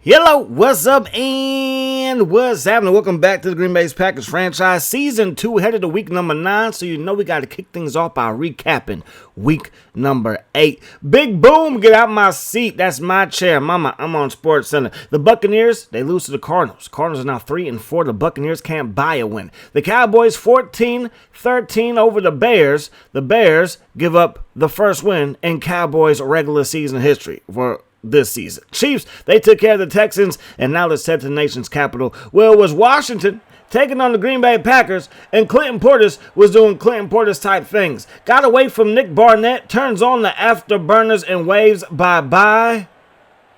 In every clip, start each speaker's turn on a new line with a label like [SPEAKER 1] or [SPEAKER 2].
[SPEAKER 1] Hello, what's up and what's happening? Welcome back to the Green Bay Packers franchise. Season 2 headed to week number 9, so you know we got to kick things off by recapping week number 8. Big boom, get out my seat. That's my chair. Mama, I'm on Sports Center. The Buccaneers, they lose to the Cardinals. Cardinals are now 3-4. The Buccaneers can't buy a win. The Cowboys 14-13 over the Bears. The Bears give up the first win in Cowboys regular season history for this season. Chiefs, they took care of the Texans, and now let's head to the nation's capital, where it was Washington taking on the Green Bay Packers, and Clinton Portis was doing Clinton Portis type things. Got away from Nick Barnett, turns on the afterburners and waves bye-bye,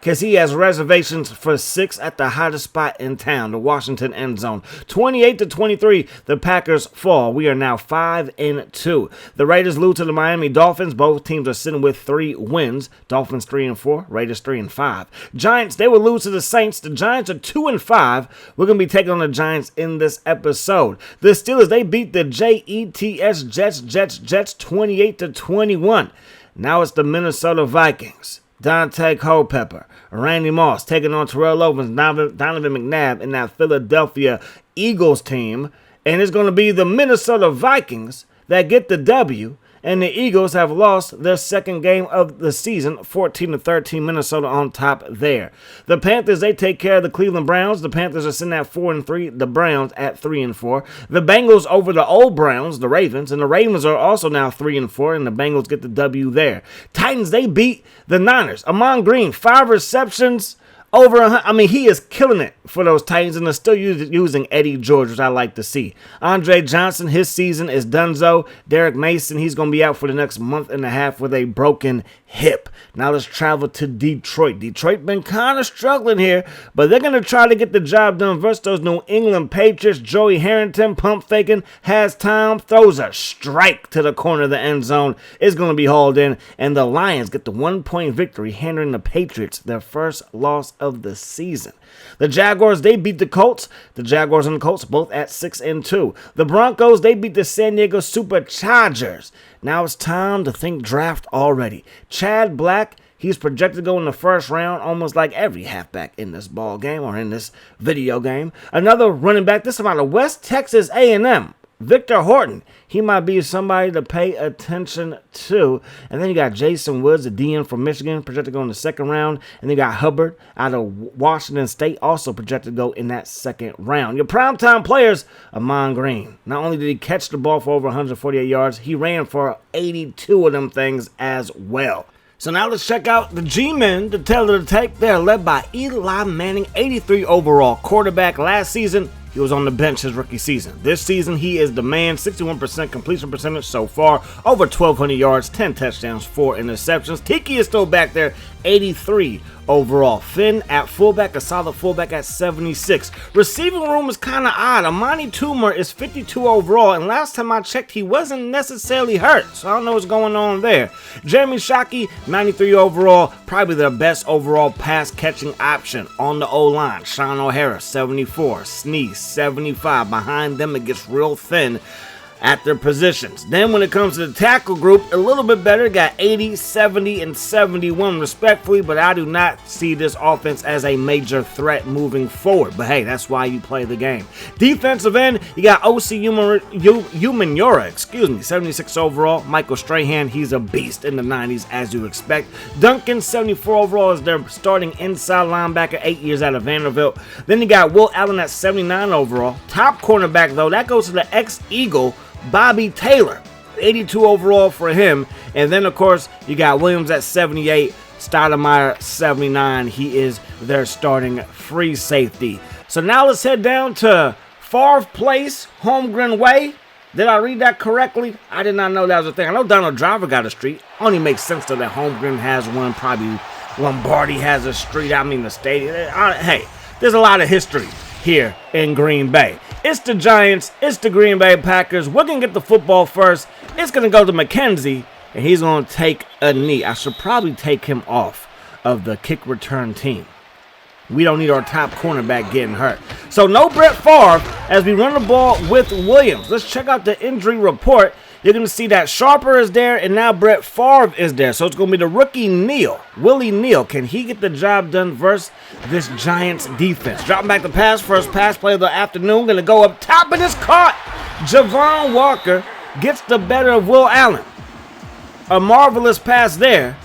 [SPEAKER 1] because he has reservations for 6 at the hottest spot in town, the Washington end zone. 28-23, the Packers fall. We are now 5-2. The Raiders lose to the Miami Dolphins. Both teams are sitting with 3 wins. Dolphins 3-4, Raiders 3-5. Giants, they will lose to the Saints. The Giants are 2-5. We're going to be taking on the Giants in this episode. The Steelers, they beat the Jets 28-21. Now it's the Minnesota Vikings. Dante Culpepper, Randy Moss taking on Terrell Owens, Donovan McNabb in that Philadelphia Eagles team. And it's going to be the Minnesota Vikings that get the W. And the Eagles have lost their second game of the season, 14-13, Minnesota on top there. The Panthers, they take care of the Cleveland Browns. The Panthers are sitting at 4-3, the Browns at 3-4. The Bengals over the old Browns, the Ravens, and the Ravens are also now 3-4, and the Bengals get the W there. Titans, they beat the Niners. Amon Green, 5 receptions, over 100. He is killing it for those Titans, and they're still using Eddie George, which I like to see. Andre Johnson, his season is donezo. Derek Mason, he's going to be out for the next month and a half with a broken hip. Now let's travel to Detroit. Detroit been kind of struggling here, but they're going to try to get the job done versus those New England Patriots. Joey Harrington, pump faking, has time, throws a strike to the corner of the end zone. It's going to be hauled in, and the Lions get the 1-point victory, handing the Patriots their first loss of the season. The Jaguars, they beat the Colts. The Jaguars and the Colts both at 6-2. The Broncos, they beat the San Diego Superchargers. Now it's time to think draft already. Chad Black, he's projected to go in the first round almost like every halfback in this ball game or in this video game. Another running back, this is out of West Texas A&M. Victor Horton, he might be somebody to pay attention to. And then you got Jason Woods, the DN from Michigan, projected to go in the second round. And then you got Hubbard out of Washington State, also projected to go in that second round. Your primetime players, Amon Green. Not only did he catch the ball for over 148 yards, he ran for 82 of them things as well. So now let's check out the G-Men, the tail of the tape. They're led by Eli Manning, 83 overall quarterback. Last season, he was on the bench his rookie season. This season, he is the man. 61% completion percentage so far. Over 1,200 yards, 10 touchdowns, 4 interceptions. Tiki is still back there, 83 overall. Finn at fullback, a solid fullback at 76. Receiving room is kind of odd. Amani Toomer is 52 overall, and last time I checked, he wasn't necessarily hurt, so I don't know what's going on there. Jeremy Shockey, 93 overall, probably their best overall pass-catching option on the O-line. Sean O'Hara, 74. Sneeze, 75. Behind them, it gets real thin at their positions. Then when it comes to the tackle group, a little bit better. Got 80, 70, and 71 respectfully, but I do not see this offense as a major threat moving forward. But hey, that's why you play the game. Defensive end, you got O.C. Umenyiora, 76 overall. Michael Strahan, he's a beast in the 90s as you expect. Duncan, 74 overall, is their starting inside linebacker, 8 years out of Vanderbilt. Then you got Will Allen at 79 overall. Top cornerback, though, that goes to the ex-Eagle, Bobby Taylor, 82 overall for him. And then, of course, you got Williams at 78, Stoudemire 79. He is their starting free safety. So now let's head down to Favre Place, Holmgren Way. Did I read that correctly? I did not know that was a thing. I know Donald Driver got a street. Only makes sense though that Holmgren has one. Probably Lombardi has a street. The stadium. Hey, there's a lot of history here in Green Bay. It's the Giants. It's the Green Bay Packers. We're going to get the football first. It's going to go to McKenzie, and he's going to take a knee. I should probably take him off of the kick return team. We don't need our top cornerback getting hurt. So no Brett Favre as we run the ball with Williams. Let's check out the injury report. you're going to see that Sharper is there, and now Brett Favre is there. So it's going to be the rookie Neal, Willie Neal. Can he get the job done versus this Giants defense? Dropping back the pass, first pass play of the afternoon. Going to go up top, and it's caught. Javon Walker gets the better of Will Allen. A marvelous pass there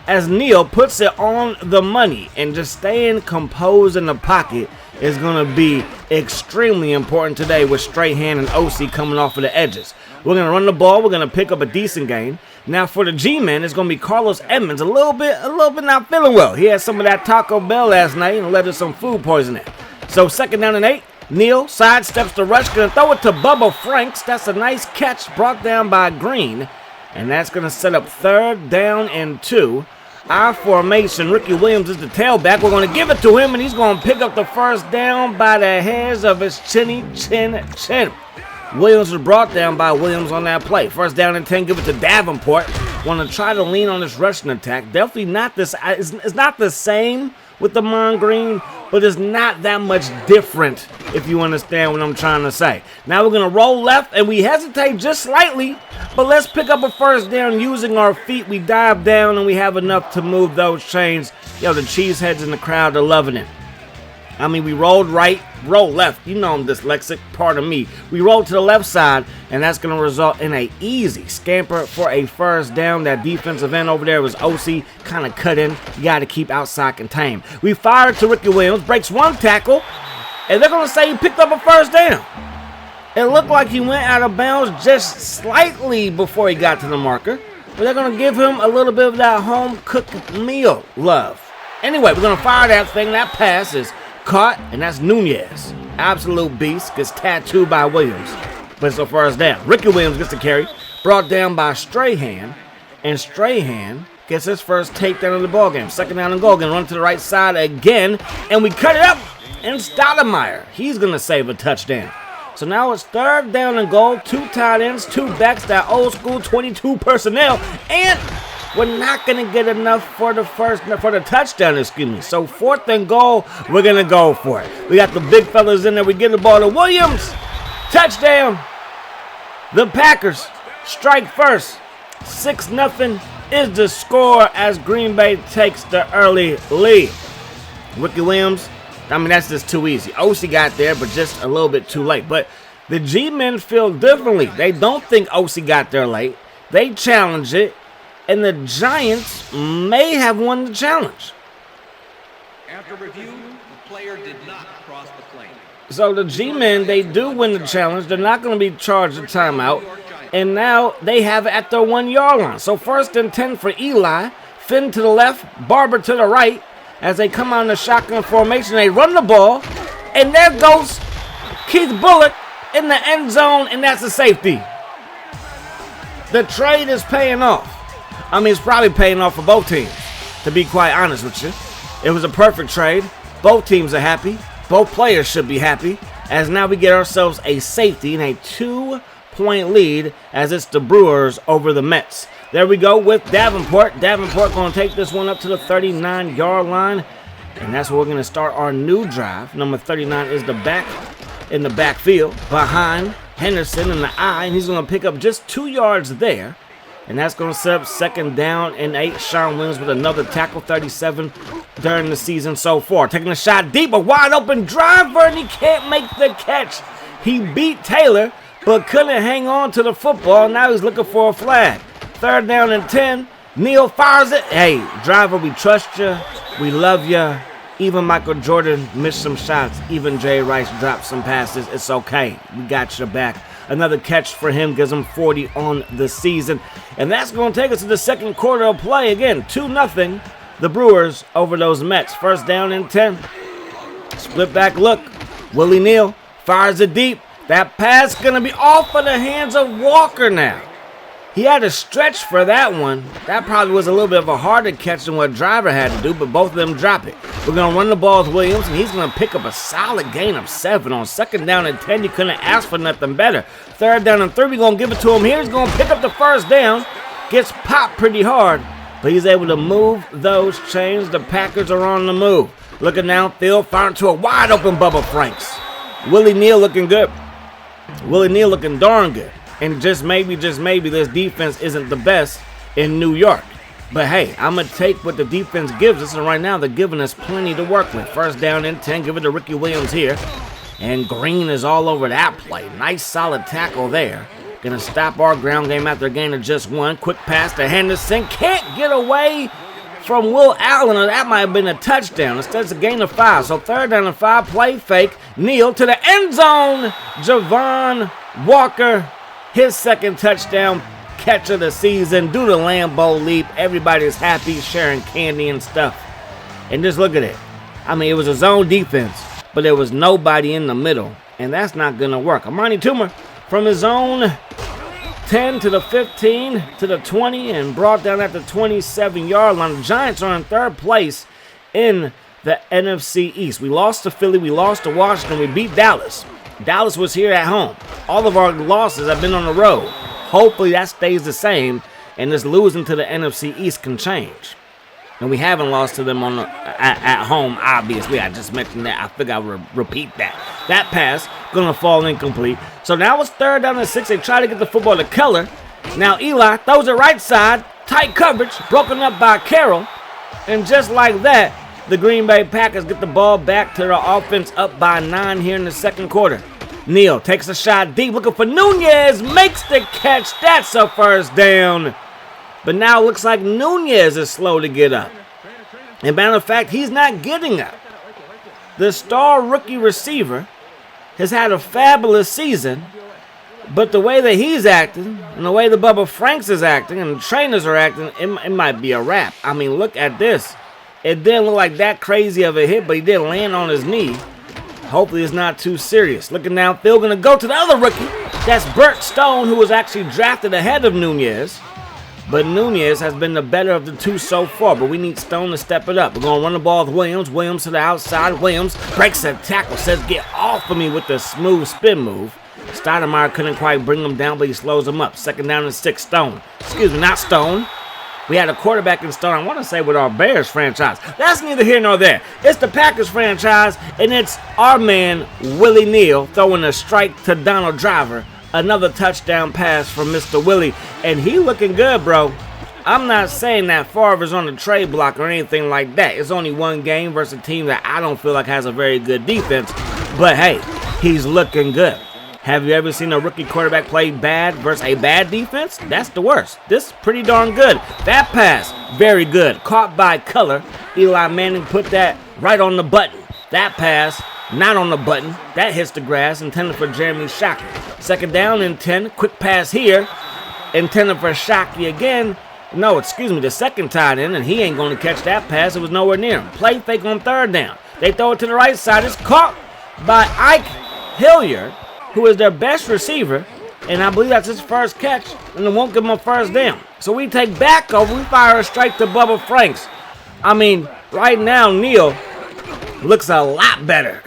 [SPEAKER 1] as Neal puts it on the money, and just staying composed in the pocket is going to be extremely important today with Strahan and OC coming off of the edges. We're going to run the ball. We're going to pick up a decent gain. Now for the G-men, it's going to be Carlos Edmonds. A little bit not feeling well. He had some of that Taco Bell last night and led to some food poisoning. So 2nd down and 8. Neal sidesteps the rush. Going to throw it to Bubba Franks. That's a nice catch brought down by Green. And that's going to set up 3rd down and 2. Our formation, Ricky Williams is the tailback. We're going to give it to him, and he's going to pick up the first down by the hairs of his chin. Williams was brought down by Williams on that play. 1st down and 10, give it to Davenport. Want to try to lean on this rushing attack. Definitely not this. It's not the same with the Mon Green, but it's not that much different, if you understand what I'm trying to say. Now we're going to roll left, and we hesitate just slightly, but let's pick up a 1st down using our feet. We dive down, and we have enough to move those chains. Yo, the cheeseheads in the crowd are loving it. I mean, we rolled right, roll left. You know I'm dyslexic, pardon me. We rolled to the left side, and that's going to result in an easy scamper for a 1st down. That defensive end over there was OC, kind of cut in. You got to keep outside contained. We fired to Ricky Williams, breaks 1 tackle, and they're going to say he picked up a 1st down. It looked like he went out of bounds just slightly before he got to the marker, but they're going to give him a little bit of that home-cooked meal love. Anyway, we're going to fire that thing. That pass is caught, and that's Nunez. Absolute beast. Gets tattooed by Williams. But it's a 1st down. Ricky Williams gets the carry. Brought down by Strahan. And Strahan gets his first takedown of the ballgame. 2nd down and goal. Going to run to the right side again. And we cut it up. And Stoudemire, he's going to save a touchdown. So now it's 3rd down and goal. 2 tight ends, 2 backs. That old school 22 personnel. And we're not going to get enough for the touchdown, So 4th and goal, we're going to go for it. We got the big fellas in there. We get the ball to Williams. Touchdown. The Packers strike first. 6-0 is the score as Green Bay takes the early lead. Ricky Williams, I mean, that's just too easy. OC got there, but just a little bit too late. But the G-men feel differently. They don't think OC got there late. They challenge it. And the Giants may have won the challenge.
[SPEAKER 2] After review, the player did not cross the plane.
[SPEAKER 1] So the G-men, they do win the challenge. They're not going to be charged a timeout. And now they have it at their 1-yard line. So 1st and 10 for Eli. Finn to the left, Barber to the right. As they come out in the shotgun formation, they run the ball. And there goes Keith Bulluck in the end zone, and that's a safety. The trade is paying off. I mean, it's probably paying off for both teams, to be quite honest with you. It was a perfect trade. Both teams are happy. Both players should be happy, as now we get ourselves a safety and a 2-point lead as it's the Brewers over the Mets. There we go with Davenport. Davenport going to take this one up to the 39-yard line, and that's where we're going to start our new drive. Number 39 is the back in the backfield behind Henderson in the eye, and he's going to pick up just 2 yards there. And that's going to set up 2nd down and 8. Sean Williams with another tackle, 37 during the season so far. Taking a shot deep, a wide open driver, and he can't make the catch. He beat Taylor, but couldn't hang on to the football. Now he's looking for a flag. 3rd down and 10. Neal fires it. Hey, driver, we trust you. We love you. Even Michael Jordan missed some shots. Even Jay Rice dropped some passes. It's okay. We got your back. Another catch for him gives him 40 on the season. And that's going to take us to the 2nd quarter of play. Again, 2-0. The Brewers over those Mets. 1st down and 10. Split back look. Willie Neal fires it deep. That pass going to be off of the hands of Walker now. He had to stretch for that one. That probably was a little bit of a harder catch than what Driver had to do, but both of them drop it. We're going to run the ball with Williams, and he's going to pick up a solid gain of 7 on 2nd down and 10. You couldn't ask for nothing better. 3rd down and 3. We're going to give it to him here. He's going to pick up the 1st down. Gets popped pretty hard, but he's able to move those chains. The Packers are on the move. Looking downfield, firing to a wide open Bubba Franks. Willie Neal looking good. Willie Neal looking darn good. And just maybe this defense isn't the best in New York. But hey, I'm going to take what the defense gives us, and right now they're giving us plenty to work with. First down and 10, give it to Ricky Williams here. And Green is all over that play. Nice solid tackle there. Going to stop our ground game after a gain of just one. Quick pass to Henderson. Can't get away from Will Allen, or that might have been a touchdown. Instead, it's a gain of 5. So third down and 5, play fake. Neal to the end zone. Javon Walker, his second touchdown catch of the season. Do the Lambeau leap. Everybody's happy, sharing candy and stuff. And just look at it. I mean, it was a zone defense, but there was nobody in the middle, and that's not going to work. Amani Toomer from his own 10 to the 15 to the 20 and brought down at the 27-yard line. The Giants are in third place in the NFC East. We lost to Philly. We lost to Washington. We beat Dallas. Dallas was here at home. All of our losses have been on the road. Hopefully that stays the same, and this losing to the NFC East can change. And we haven't lost to them at home, obviously. I just mentioned that. I figure I would repeat that. That pass going to fall incomplete. So now it's third down and 6. They try to get the football to Keller. Now Eli throws it right side. Tight coverage, broken up by Carroll. And just like that, the Green Bay Packers get the ball back to the offense, up by 9 here in the second quarter. Neal takes a shot deep, looking for Nunez. Makes the catch. That's a first down. But now it looks like Nunez is slow to get up. And matter of fact, he's not getting up. The star rookie receiver has had a fabulous season, but the way that he's acting, and the way the Bubba Franks is acting, and the trainers are acting, it might be a wrap. I mean, look at this. It didn't look like that crazy of a hit, but he did land on his knee. Hopefully it's not too serious. Looking downfield, going to go to the other rookie. That's Bert Stone, who was actually drafted ahead of Nunez. But Nunez has been the better of the two so far, but we need Stone to step it up. We're going to run the ball with Williams. Williams to the outside. Williams breaks a tackle, says, get off of me with the smooth spin move. Stoudemire couldn't quite bring him down, but he slows him up. Second down and 6, Stone. Excuse me, not Stone. We had a quarterback in Stone, I want to say, with our Bears franchise. That's neither here nor there. It's the Packers franchise, and it's our man, Willie Neal, throwing a strike to Donald Driver. Another touchdown pass from Mr. Willie, and he looking good, bro. I'm not saying that Favre is on the trade block or anything like that. It's only one game versus a team that I don't feel like has a very good defense. But hey, he's looking good. Have you ever seen a rookie quarterback play bad versus a bad defense? That's the worst. This is pretty darn good. That pass, very good. Caught by Keller. Eli Manning put that right on the button. That pass, not on the button. That hits the grass, intended for Jeremy Shockey. Second down and 10. Quick pass here. Intended for Shockey again. No, excuse me, the second tight end, and he ain't going to catch that pass. It was nowhere near him. Play fake on third down. They throw it to the right side. It's caught by Ike Hilliard, who is their best receiver, and I believe that's his first catch, and it won't give him a first down. So we take back over. We fire a strike to Bubba Franks. I mean, right now, Neal looks a lot better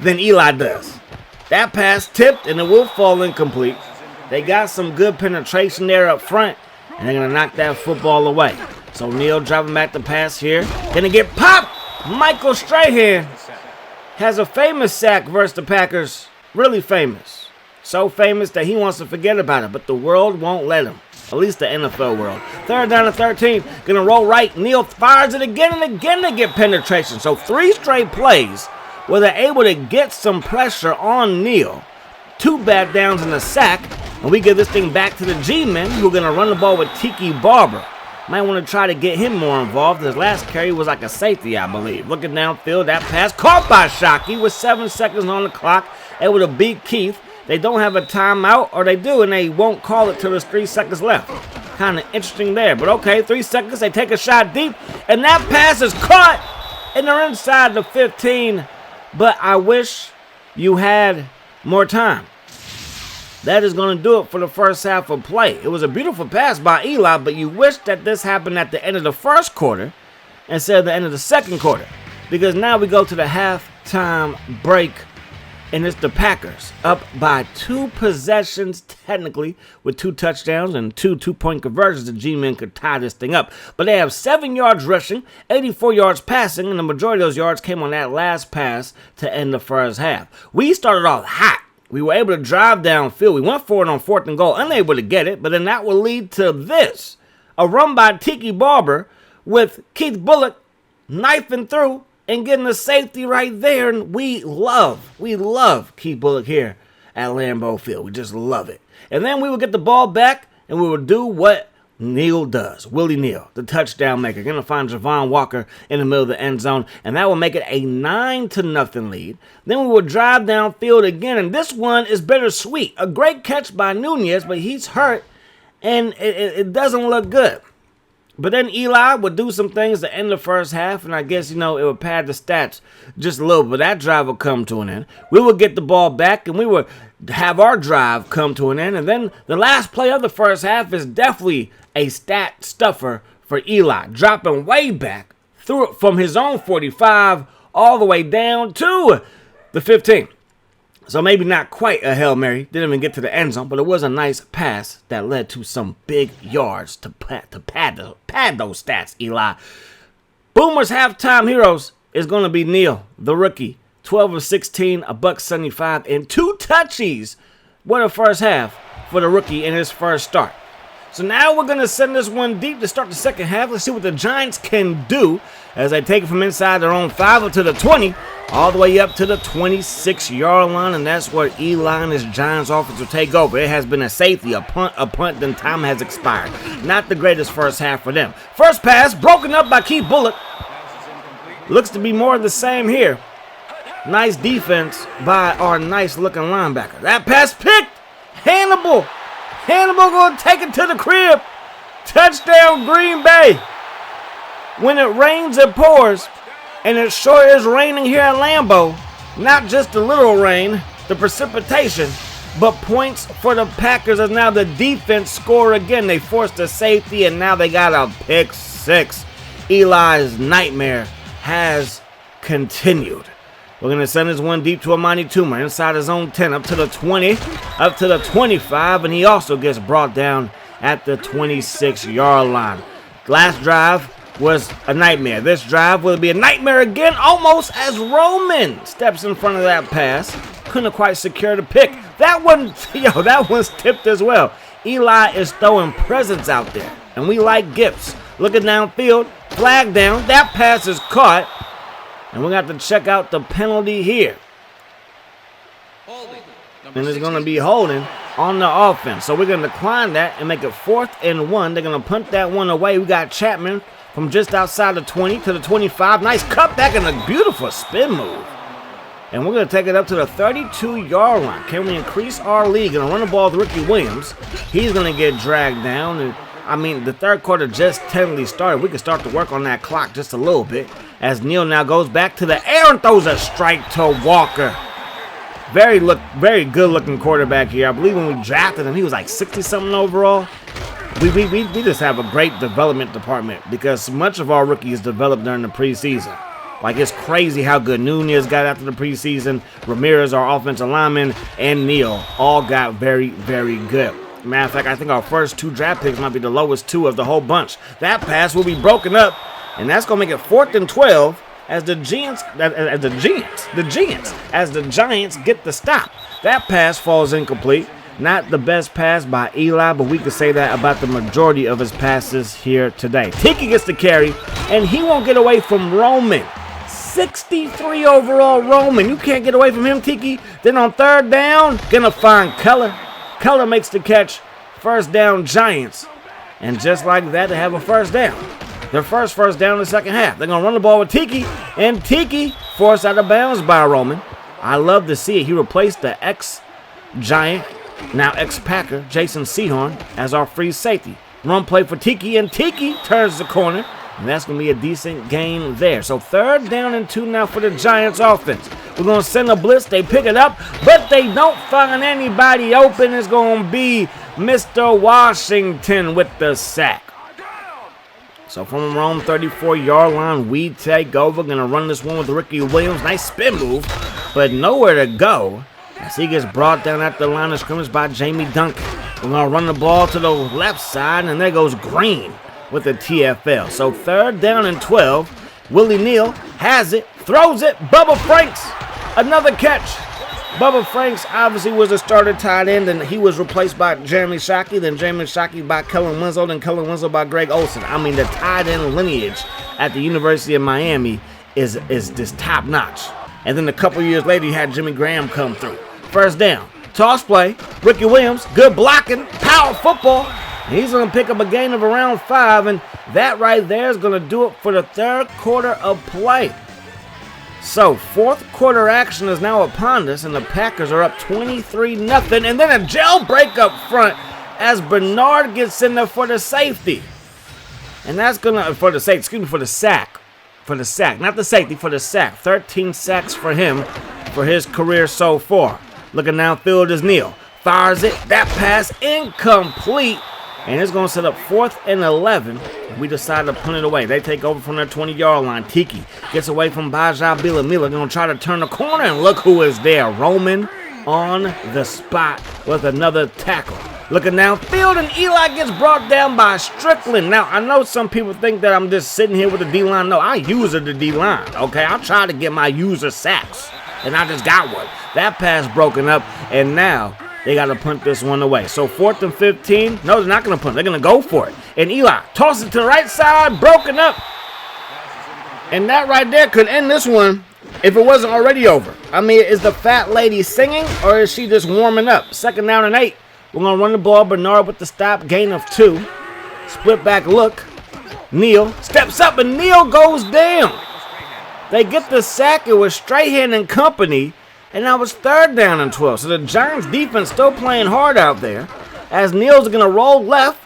[SPEAKER 1] than Eli does. That pass tipped, and it will fall incomplete. They got some good penetration there up front, and they're going to knock that football away. So Neal driving back the pass here. Going to get popped. Michael Strahan has a famous sack versus the Packers. Really famous. So famous that he wants to forget about it, but the world won't let him. At least the NFL world. Third down and 13. Going to roll right. Neal fires it again and again to get penetration. So 3 straight plays where they're able to get some pressure on Neal. 2 bad downs and a sack. And we give this thing back to the G-men, who are going to run the ball with Tiki Barber. Might want to try to get him more involved. His last carry was like a safety, I believe. Looking downfield, that pass caught by Shockey with 7 seconds on the clock. Able to beat Keith. They don't have a timeout, or they do, and they won't call it till there's 3 seconds left. Kind of interesting there. But okay, 3 seconds. They take a shot deep, and that pass is caught, and they're inside the 15. But I wish you had more time. That is going to do it for the first half of play. It was a beautiful pass by Eli, but you wish that this happened at the end of the first quarter instead of the end of the second quarter. Because now we go to the halftime break, and it's the Packers up by 2 possessions, technically, with 2 touchdowns and 2 two-point conversions. The G-men could tie this thing up. But they have 7 yards rushing, 84 yards passing, and the majority of those yards came on that last pass to end the first half. We started off hot. We were able to drive downfield. We went for it on 4th and goal, unable to get it, but then that will lead to this. A run by Tiki Barber with Keith Bulluck knifing through and getting the safety right there. And we love Keith Bulluck here at Lambeau Field. We just love it. And then we would get the ball back and we would do what Neal does. Willie Neal, the touchdown maker, going to find Javon Walker in the middle of the end zone, and that will make it a 9-0 lead. Then we will drive downfield again, and this one is bittersweet. A great catch by Nunez, but he's hurt, and it doesn't look good. But then Eli would do some things to end the first half, and I guess, it would pad the stats just a little bit. That drive would come to an end. We would get the ball back, and we would have our drive come to an end. And then the last play of the first half is definitely a stat stuffer for Eli, dropping way back through it from his own 45 all the way down to the 15. So maybe not quite a Hail Mary, didn't even get to the end zone, but it was a nice pass that led to some big yards to pad those stats, Eli. Boomer's halftime heroes is going to be Neal, the rookie. 12 of 16, $175, and 2 touchies. What a first half for the rookie in his first start. So now we're going to send this one deep to start the second half. Let's see what the Giants can do as they take it from inside their own 5 up to the 20, all the way up to the 26-yard line, and that's where Eli and his Giants offense will take over. It has been a safety, a punt, then time has expired. Not the greatest first half for them. First pass broken up by Keith Bulluck. Looks to be more of the same here. Nice defense by our nice-looking linebacker. That pass picked. Hannibal going to take it to the crib. Touchdown, Green Bay. When it rains, it pours. And it sure is raining here at Lambeau. Not just the literal rain, the precipitation, but points for the Packers as now the defense score again. They forced a safety, and now they got a pick 6. Eli's nightmare has continued. We're going to send this one deep to Amani Toomer inside his own 10, up to the 20, up to the 25, and he also gets brought down at the 26-yard line. Last drive was a nightmare. This drive will be a nightmare again, almost as Roman steps in front of that pass. Couldn't quite secure the pick. That one's tipped as well. Eli is throwing presents out there, and we like gifts. Looking downfield, flag down. That pass is caught. And we got to check out the penalty here. And it's going to be holding on the offense. So we're going to decline that and make it 4th and 1. They're going to punt that one away. We got Chapman from just outside the 20 to the 25. Nice cutback and a beautiful spin move. And we're going to take it up to the 32-yard line. Can we increase our lead? Going to run the ball with Ricky Williams. He's going to get dragged down. And the third quarter just technically started. We can start to work on that clock just a little bit as Neal now goes back to the air and throws a strike to Walker. Very good-looking quarterback here. I believe when we drafted him, he was like 60-something overall. We just have a great development department because much of our rookies developed during the preseason. Like, it's crazy how good Nunez got after the preseason. Ramirez, our offensive lineman, and Neal all got very, very good. Matter of fact, I think our first 2 draft picks might be the lowest 2 of the whole bunch. That pass will be broken up, and that's going to make it 4th and 12 as the Giants get the stop. That pass falls incomplete. Not the best pass by Eli, but we could say that about the majority of his passes here today. Tiki gets the carry, and he won't get away from Roman. 63 overall Roman. You can't get away from him, Tiki. Then on 3rd down, gonna find Keller. Keller makes the catch. First down, Giants. And just like that, they have a first down. Their first down in the second half. They're going to run the ball with Tiki. And Tiki forced out of bounds by Roman. I love to see it. He replaced the ex-Giant, now ex-Packer, Jason Sehorn, as our free safety. Run play for Tiki, and Tiki turns the corner. And that's going to be a decent game there. So 3rd down and 2 now for the Giants offense. We're going to send a blitz. They pick it up, but they don't find anybody open. It's going to be Mr. Washington with the sack. So from our own 34-yard line, we take over. Going to run this one with Ricky Williams. Nice spin move, but nowhere to go as he gets brought down at the line of scrimmage by Jamie Duncan. We're going to run the ball to the left side, and there goes Green with the TFL. So 3rd down and 12. Willie Neal has it, throws it. Bubba Franks, another catch. Bubba Franks obviously was the starter tight end, and he was replaced by Jeremy Shockey, then Jeremy Shockey by Kellen Winslow, then Kellen Winslow by Greg Olsen. I mean, the tight end lineage at the University of Miami is just top notch. And then a couple years later, you had Jimmy Graham come through. First down, toss play, Ricky Williams, good blocking, power football. And he's going to pick up a gain of around 5, and that right there is going to do it for the third quarter of play. So, fourth quarter action is now upon us, and the Packers are up 23-0, and then a jailbreak up front as Bernard gets in there for the safety. And that's going to, for the sack. For the sack, not the safety, for the sack. 13 sacks for him for his career so far. Looking downfield is Neal. Fires it, that pass incomplete. And it's going to set up 4th and 11. We decide to punt it away. They take over from their 20-yard line. Tiki gets away from Baja Bilamila. Going to try to turn the corner, and look who is there. Roman on the spot with another tackle. Looking downfield, and Eli gets brought down by Strickland. Now, I know some people think that I'm just sitting here with the D-line. No, I use the D-line, okay? I try to get my user sacks, and I just got one. That pass broken up, and now they got to punt this one away. So 4th and 15. No, they're not going to punt. They're going to go for it. And Eli tosses it to the right side, broken up. And that right there could end this one if it wasn't already over. I mean, is the fat lady singing, or is she just warming up? 2nd down and 8. We're going to run the ball. Bernard with the stop, gain of 2. Split back look. Neal steps up, and Neal goes down. They get the sack. It was Strahan and company. And now it's 3rd down and 12. So the Giants defense still playing hard out there. As Neal's going to roll left.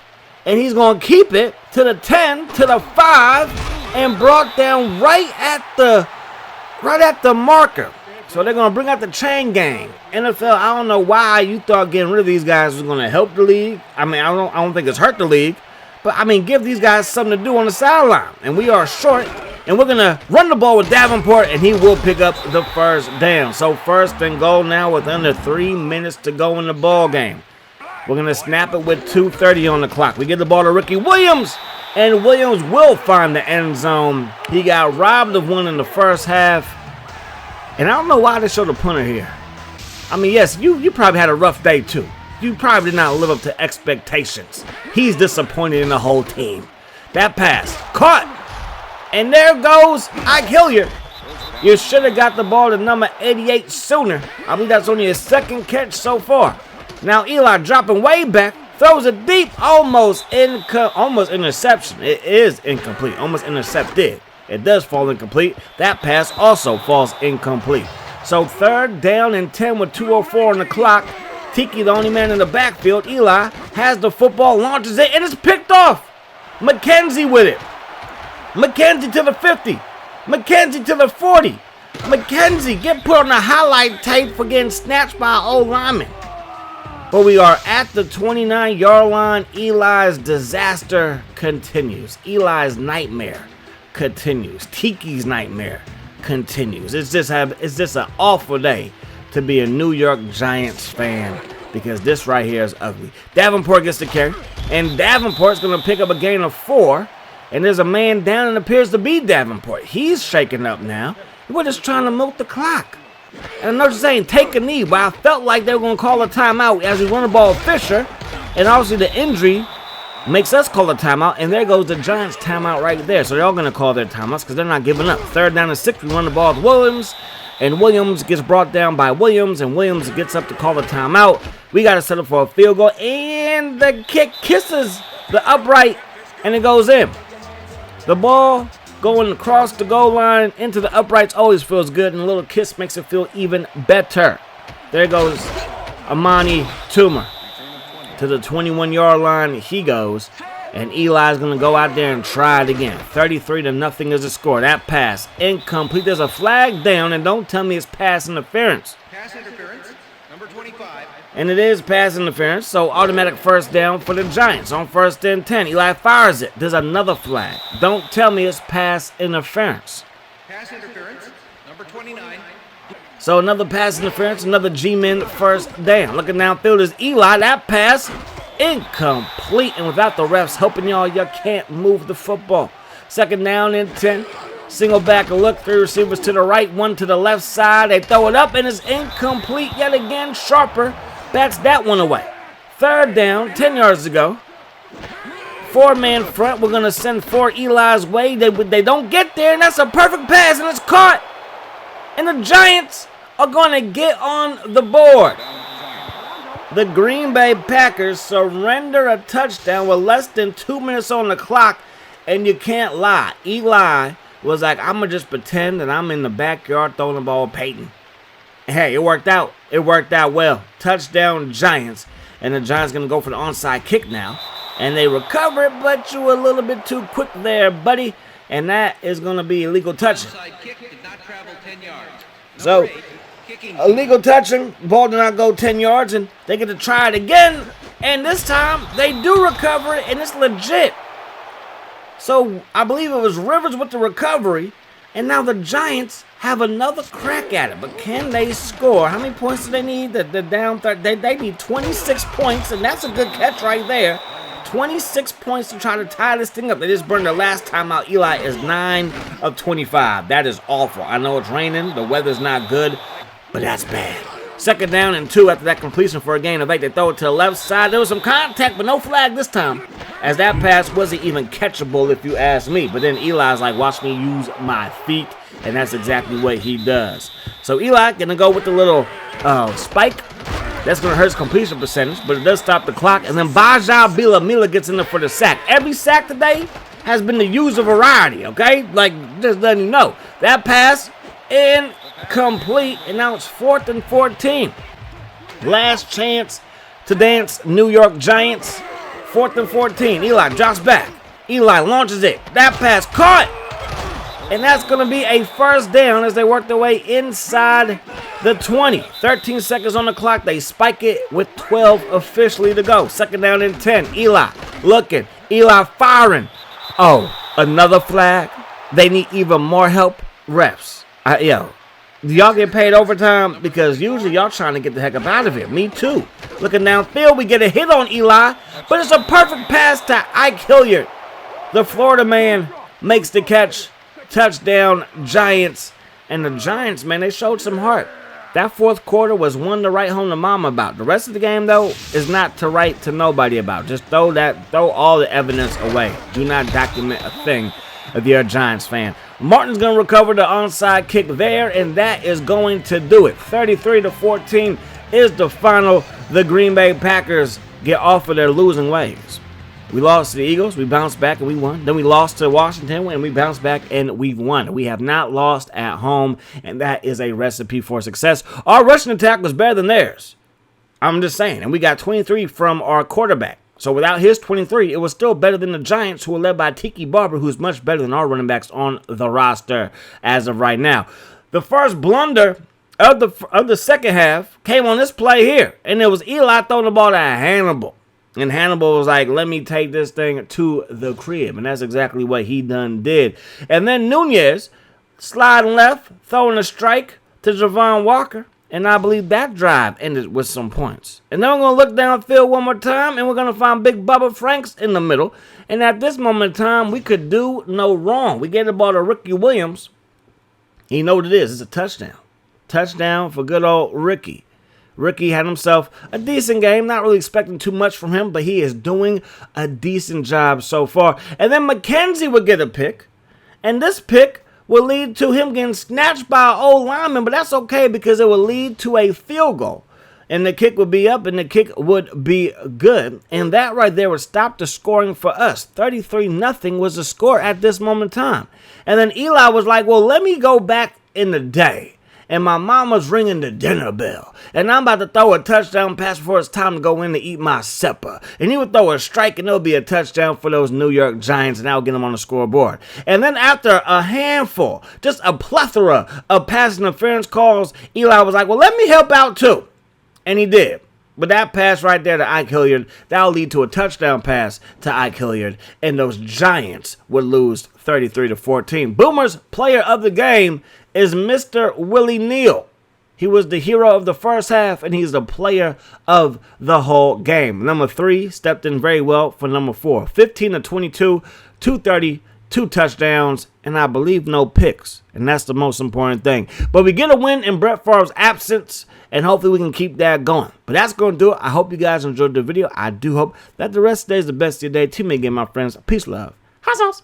[SPEAKER 1] And he's going to keep it to the 10, to the 5. And brought down right at the marker. So they're going to bring out the chain gang. NFL, I don't know why you thought getting rid of these guys was going to help the league. I mean, I don't think it's hurt the league. But, I mean, give these guys something to do on the sideline. And we are short. And we're going to run the ball with Davenport, and he will pick up the first down. So 1st and goal now with under 3 minutes to go in the ball game. We're going to snap it with 2:30 on the clock. We get the ball to Ricky Williams, and Williams will find the end zone. He got robbed of one in the first half. And I don't know why they showed the punter here. I mean, yes, you probably had a rough day too. You probably did not live up to expectations. He's disappointed in the whole team. That pass, caught. And there goes Ike Hilliard. You should have got the ball to number 88 sooner. I believe that's only his 2nd catch so far. Now Eli dropping way back. Throws it deep. Almost interception. It is incomplete. Almost intercepted. It does fall incomplete. That pass also falls incomplete. So 3rd down and 10 with 2:04 on the clock. Tiki, the only man in the backfield. Eli has the football, launches it, and it's picked off. McKenzie with it. McKenzie to the 50. McKenzie to the 40. McKenzie get put on the highlight tape for getting snatched by an old lineman. But we are at the 29-yard line. Eli's disaster continues. Eli's nightmare continues. Tiki's nightmare continues. It's just an awful day to be a New York Giants fan because this right here is ugly. Davenport gets the carry, and Davenport's going to pick up a gain of 4. And there's a man down and appears to be Davenport. He's shaking up now. We're just trying to milk the clock. And I'm not just saying take a knee, but I felt like they were going to call a timeout as we run the ball with Fisher. And obviously the injury makes us call a timeout. And there goes the Giants timeout right there. So they're all going to call their timeouts because they're not giving up. 3rd down and 6. We run the ball with Williams. And Williams gets brought down by Williams. And Williams gets up to call the timeout. We got to settle for a field goal. And the kick kisses the upright. And it goes in. The ball going across the goal line into the uprights always feels good, and a little kiss makes it feel even better. There goes Amani Toomer to the 21-yard line. He goes, and Eli's going to go out there and try it again. 33-0 is the score. That pass incomplete. There's a flag down, and don't tell me it's pass interference.
[SPEAKER 2] Pass interference, number 25.
[SPEAKER 1] And it is pass interference, so automatic 1st down for the Giants. On 1st and 10, Eli fires it. There's another flag. Don't tell me it's pass interference.
[SPEAKER 2] Pass interference, number 29.
[SPEAKER 1] So another pass interference, another G-men 1st down. Looking downfield is Eli. That pass incomplete. And without the refs helping y'all, you can't move the football. 2nd down and 10. Single back, a look, 3 receivers to the right, 1 to the left side. They throw it up, and it's incomplete yet again. Sharper bats that one away. 3rd down, 10 yards to go. 4-man front. We're going to send 4 Eli's way. They don't get there, and that's a perfect pass, and it's caught. And the Giants are going to get on the board. The Green Bay Packers surrender a touchdown with less than 2 minutes on the clock, and you can't lie. Eli was like, I'm going to just pretend that I'm in the backyard throwing the ball at Peyton. Hey, it worked out. It worked out well. Touchdown Giants, and the Giants going to go for the onside kick now. And they recover it, but you were a little bit too quick there, buddy. And that is going to be illegal touching.
[SPEAKER 2] Kick did not travel 10 yards.
[SPEAKER 1] So, illegal touching, ball did not go 10 yards, and they get to try it again. And this time, they do recover it, and it's legit. So, I believe it was Rivers with the recovery, and now the Giants have another crack at it. But can they score? How many points do they need? They're down. They need 26 points, and that's a good catch right there. 26 points to try to tie this thing up. They just burned their last time out. Eli is 9 of 25. That is awful. I know it's raining. The weather's not good, but that's bad. 2nd down and 2 after that completion for a gain of 8. They throw it to the left side. There was some contact, but no flag this time, as that pass wasn't even catchable if you ask me. But then Eli's like, watch me use my feet, and that's exactly what he does. So Eli going to go with the little spike. That's going to hurt his completion percentage, but it does stop the clock. And then Baja Bilamila gets in there for the sack. Every sack today has been the use of variety, okay? Like, just letting you know. That pass, incomplete, and now it's 4th and 14. Last chance to dance, New York Giants. 4th and 14. Eli drops back. Eli launches it. That pass caught. And that's going to be a 1st down as they work their way inside the 20. 13 seconds on the clock. They spike it with 12 officially to go. 2nd down and 10. Eli looking. Eli firing. Oh, another flag. They need even more help. Refs. Do y'all get paid overtime? Because usually y'all trying to get the heck up out of here. Me too. Looking downfield, we get a hit on Eli. But it's a perfect pass to Ike Hilliard. The Florida man makes the catch. Touchdown Giants. And the Giants, man, they showed some heart. That 4th quarter was one to write home to mama about. The rest of the game, though, is not to write to nobody about. Just throw all the evidence away. Do not document a thing if you're a Giants fan. Martin's going to recover the onside kick there, and that is going to do it. 33-14 is the final. The Green Bay Packers get off of their losing ways. We lost to the Eagles, we bounced back and we won. Then we lost to Washington and we bounced back and we've won. We have not lost at home, and that is a recipe for success. Our rushing attack was better than theirs. I'm just saying. And we got 23 from our quarterback. So without his 23, it was still better than the Giants, who were led by Tiki Barber, who's much better than our running backs on the roster as of right now. The first blunder of the second half came on this play here, and it was Eli throwing the ball to Hannibal. And Hannibal was like, let me take this thing to the crib. And that's exactly what he done did. And then Nunez sliding left, throwing a strike to Javon Walker. And I believe that drive ended with some points. And then we're going to look downfield one more time, and we're going to find Big Bubba Franks in the middle. And at this moment in time, we could do no wrong. We gave the ball to Ricky Williams. He know what it is. It's a touchdown. Touchdown for good old Ricky. Ricky had himself a decent game. Not really expecting too much from him, but he is doing a decent job so far. And then McKenzie would get a pick. And this pick will lead to him getting snatched by an old lineman, but that's okay because it will lead to a field goal. And the kick would be up, and the kick would be good. And that right there would stop the scoring for us. 33-0 was the score at this moment in time. And then Eli was like, well, let me go back in the day. And my mama's ringing the dinner bell. And I'm about to throw a touchdown pass before it's time to go in to eat my supper. And he would throw a strike, and it'll be a touchdown for those New York Giants, and that'll get them on the scoreboard. And then after a handful, just a plethora of pass interference calls, Eli was like, well, let me help out too. And he did. But that pass right there to Ike Hilliard, that'll lead to a touchdown pass to Ike Hilliard, and those Giants would lose 33-14. Boomer's player of the game is Mr. Willie Neal. He was the hero of the first half, and he's the player of the whole game. Number 3 stepped in very well for number 4. 15-22, 2:30 2 touchdowns, and I believe no picks. And that's the most important thing. But we get a win in Brett Favre's absence, and hopefully we can keep that going. But that's going to do it. I hope you guys enjoyed the video. I do hope that the rest of the day is the best of your day. To me again, my friends. Peace, love. Hot sauce.